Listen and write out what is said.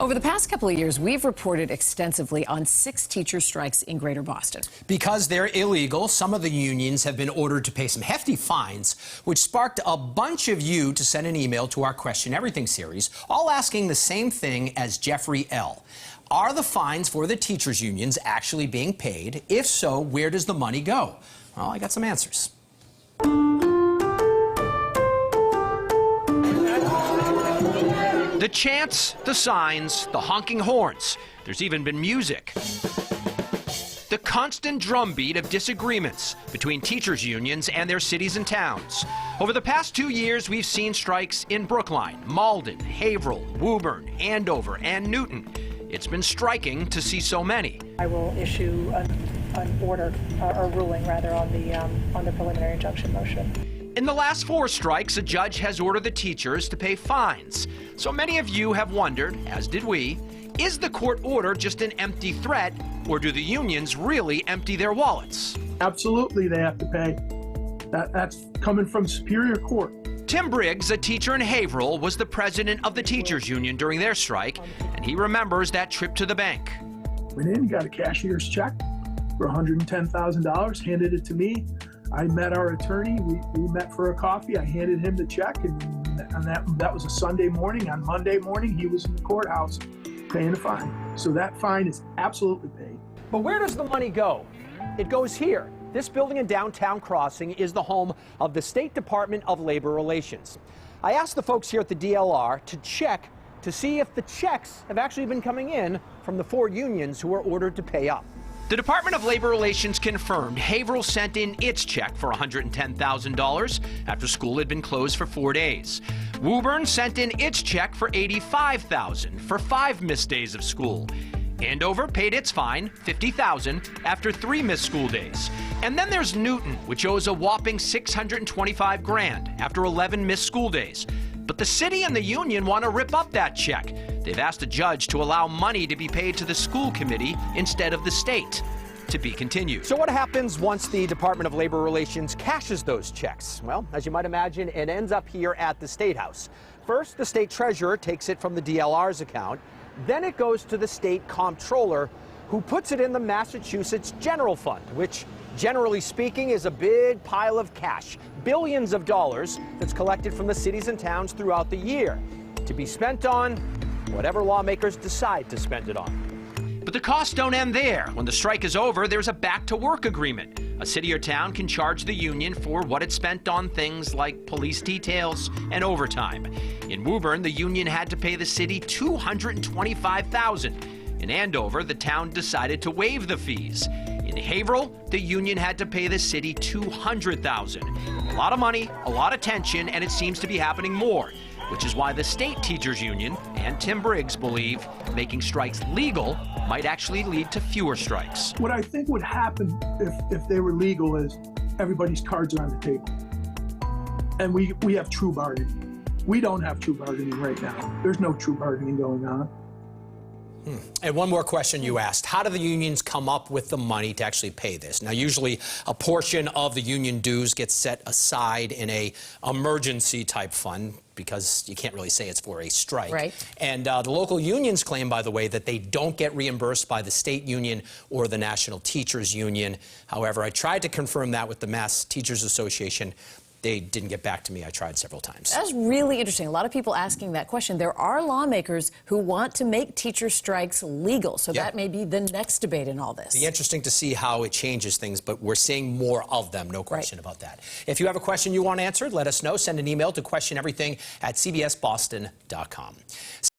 Over the past couple of years, we've reported extensively on 6 teacher strikes in Greater Boston. Because they're illegal, some of the unions have been ordered to pay some hefty fines, which sparked a bunch of you to send an email to our Question Everything series, all asking the same thing as Jeffrey L. Are the fines for the teachers' unions actually being paid? If so, where does the money go? Well, I got some answers. The chants, the signs, the honking horns. There's even been music. The constant drumbeat of disagreements between teachers' unions and their cities and towns. Over the past 2 years, we've seen strikes in Brookline, Malden, Haverhill, Woburn, Andover, and Newton. It's been striking to see so many. I will issue an order, or ruling rather, on the preliminary injunction motion. In the last 4 strikes, a judge has ordered the teachers to pay fines. So many of you have wondered, as did we, is the court order just an empty threat, or do the unions really empty their wallets? Absolutely, they have to pay. That's coming from Superior Court. Tim Briggs, a teacher in Haverhill, was the president of the teachers union during their strike, and he remembers that trip to the bank. Went in, got a cashier's check for $110,000, handed it to me. I met our attorney. We met for a coffee. I handed him the check, and that was a Sunday morning. On Monday morning, he was in the courthouse paying the fine. So that fine is absolutely paid. But where does the money go? It goes here. This building in downtown Crossing is the home of the State Department of Labor Relations. I asked the folks here at the DLR to check to see if the checks have actually been coming in from the 4 unions who were ordered to pay up. The Department of Labor Relations confirmed Haverhill sent in its check for $110,000 after school had been closed for 4 days. Woburn sent in its check for $85,000 for 5 missed days of school. Andover paid its fine, $50,000, after 3 missed school days. And then there's Newton, which owes a whopping $625,000 after 11 missed school days. But the city and the union want to rip up that check. They've asked the judge to allow money to be paid to the school committee instead of the state. To be continued. So what happens once the Department of Labor Relations cashes those checks? Well, as you might imagine, it ends up here at the State House. First, the state treasurer takes it from the DLR's account. Then it goes to the state comptroller, who puts it in the Massachusetts General Fund, which, generally speaking, is a big pile of cash, billions of dollars, that's collected from the cities and towns throughout the year, to be spent on whatever lawmakers decide to spend it on. But the costs don't end there. When the strike is over, there's a back-to-work agreement. A city or town can charge the union for what it spent on things like police details and overtime. In Woburn, the union had to pay the city $225,000. In Andover, the town decided to waive the fees. In Haverhill, the union had to pay the city $200,000. A lot of money, a lot of tension, and it seems to be happening more, which is why the state teachers union and Tim Briggs believe making strikes legal might actually lead to fewer strikes. What I think would happen if they were legal is everybody's cards are on the table. And we have true bargaining. We don't have true bargaining right now. There's no true bargaining going on. And one more question you asked. How do the unions come up with the money to actually pay this? Now, usually a portion of the union dues gets set aside in a emergency type fund because you can't really say it's for a strike. Right. And the local unions claim, by the way, that they don't get reimbursed by the state union or the National Teachers Union. However, I tried to confirm that with the Mass Teachers Association. They didn't get back to me. I tried several times. That's really interesting. A lot of people asking that question. There are lawmakers who want to make teacher strikes legal, so that may be the next debate in all this. It'll be interesting to see how it changes things, but we're seeing more of them, no question about that. If you have a question you want answered, let us know. Send an email to questioneverything@cbsboston.com.